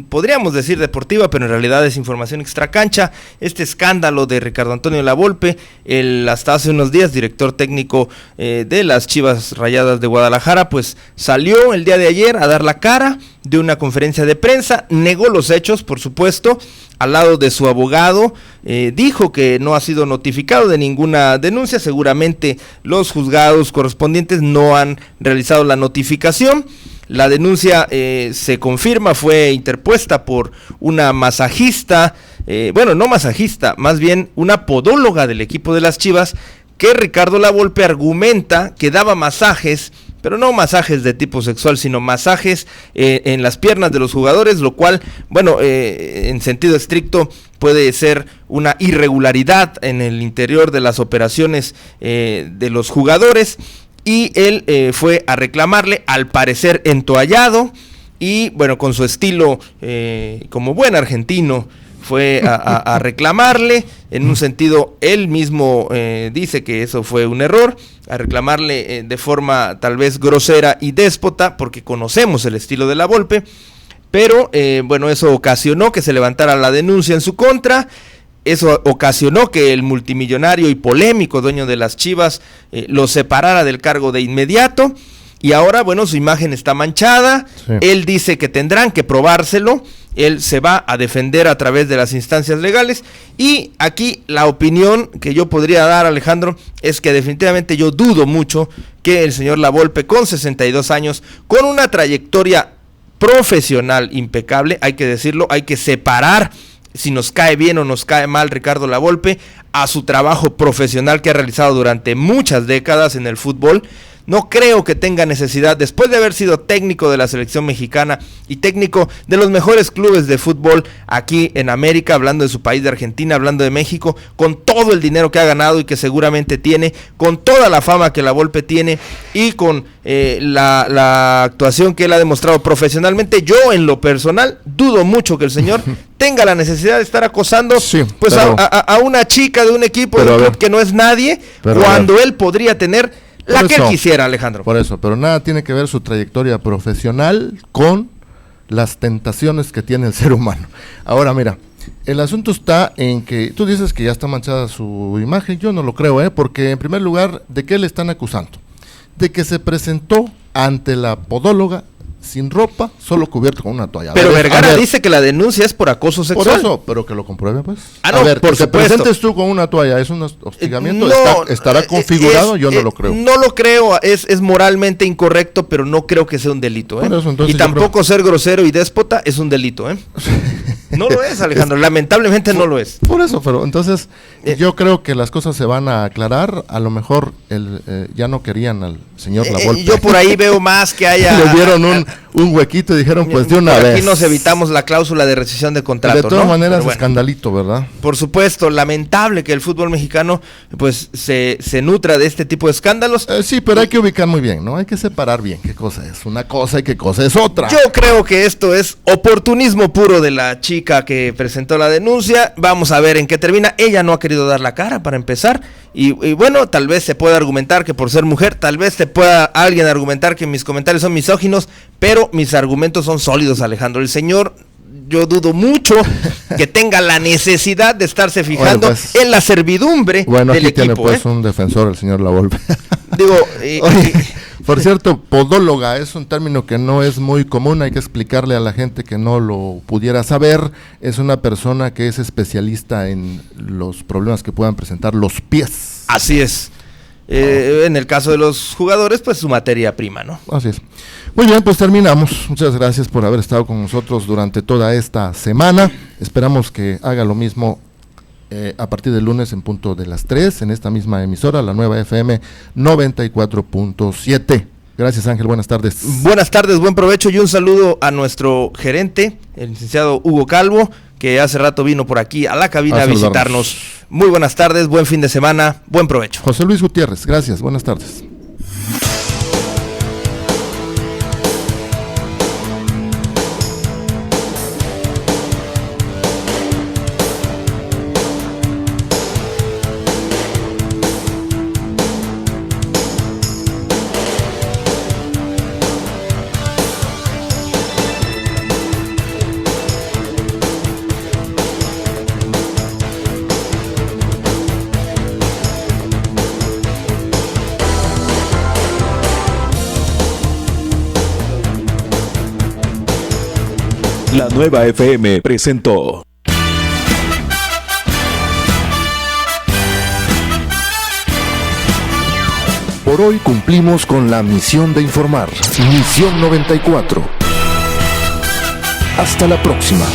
podríamos decir deportiva, pero en realidad es información extracancha. Este escándalo de Ricardo Antonio Lavolpe, el hasta hace unos días director técnico de las Chivas Rayadas de Guadalajara, pues salió el día de ayer a dar la cara de una conferencia de prensa, negó los hechos, por supuesto, al lado de su abogado, dijo que no ha sido notificado de ninguna denuncia, seguramente los juzgados correspondientes no han realizado la notificación. La denuncia se confirma, fue interpuesta por una masajista, no masajista, más bien una podóloga del equipo de las Chivas, que Ricardo Lavolpe argumenta que daba masajes, pero no masajes de tipo sexual, sino masajes en las piernas de los jugadores, lo cual, en sentido estricto, puede ser una irregularidad en el interior de las operaciones de los jugadores. Y él fue a reclamarle, al parecer entoallado, y con su estilo como buen argentino, fue a reclamarle, en un sentido, él mismo dice que eso fue un error, a reclamarle de forma tal vez grosera y déspota, porque conocemos el estilo de Lavolpe, pero eso ocasionó que se levantara la denuncia en su contra. Eso ocasionó que el multimillonario y polémico dueño de las Chivas lo separara del cargo de inmediato, y ahora, su imagen está manchada. Sí. Él dice que tendrán que probárselo, él se va a defender a través de las instancias legales, y aquí la opinión que yo podría dar, Alejandro, es que definitivamente yo dudo mucho que el señor Lavolpe, con 62 años, con una trayectoria profesional impecable, hay que decirlo, hay que separar si nos cae bien o nos cae mal Ricardo Lavolpe a su trabajo profesional que ha realizado durante muchas décadas en el fútbol. No creo que tenga necesidad, después de haber sido técnico de la selección mexicana y técnico de los mejores clubes de fútbol aquí en América, hablando de su país de Argentina, hablando de México, con todo el dinero que ha ganado y que seguramente tiene, con toda la fama que Lavolpe tiene y con la actuación que él ha demostrado profesionalmente, yo en lo personal dudo mucho que el señor tenga la necesidad de estar acosando a una chica de un equipo de un club que no es nadie, cuando él podría tener la que él quisiera, Alejandro. Por eso, pero nada tiene que ver su trayectoria profesional con las tentaciones que tiene el ser humano. Ahora, mira, el asunto está en que tú dices que ya está manchada su imagen. Yo no lo creo, porque en primer lugar, ¿de qué le están acusando? De que se presentó ante la podóloga sin ropa, solo cubierto con una toalla. Pero Vergara dice que la denuncia es por acoso sexual. Por eso, pero que lo compruebe, pues. A ver, por que presentes tú con una toalla, ¿es un hostigamiento? ¿Estará configurado? Yo no lo creo. No lo creo, es moralmente incorrecto, pero no creo que sea un delito, Por eso, y tampoco ser grosero y déspota es un delito, No lo es, Alejandro, lamentablemente no lo es. Por eso, pero entonces yo creo que las cosas se van a aclarar. A lo mejor ya no querían al señor Lavolpe. Yo por ahí veo más que haya... Le dieron un huequito y dijeron, pues de una vez. Aquí nos evitamos la cláusula de rescisión de contrato, de todas maneras, escandalito, ¿verdad? Por supuesto, lamentable que el fútbol mexicano pues se nutra de este tipo de escándalos. Sí, pero hay que ubicar muy bien, ¿no? Hay que separar bien qué cosa es una cosa y qué cosa es otra. Yo creo que esto es oportunismo puro de la chica que presentó la denuncia. Vamos a ver en qué termina. Ella no ha querido dar la cara para empezar, y tal vez se pueda argumentar que por ser mujer, tal vez se pueda alguien argumentar que mis comentarios son misóginos, pero mis argumentos son sólidos, Alejandro. El señor, yo dudo mucho que tenga la necesidad de estarse fijando en la servidumbre del aquí equipo. Tiene pues un defensor, el señor Lavolpe. Digo, por cierto, podóloga es un término que no es muy común, hay que explicarle a la gente que no lo pudiera saber. Es una persona que es especialista en los problemas que puedan presentar los pies. Así es. En el caso de los jugadores, pues su materia prima, ¿no? Así es. Muy bien, pues terminamos. Muchas gracias por haber estado con nosotros durante toda esta semana. Esperamos que haga lo mismo a partir del lunes en punto de las 3 en esta misma emisora, la nueva FM 94.7. Gracias, Ángel, buenas tardes. Buenas tardes, buen provecho y un saludo a nuestro gerente, el licenciado Hugo Calvo, que hace rato vino por aquí a la cabina a visitarnos. Muy buenas tardes, buen fin de semana, buen provecho. José Luis Gutiérrez, gracias, buenas tardes. La Nueva FM presentó. Por hoy cumplimos con la misión de informar. Misión 94. Hasta la próxima.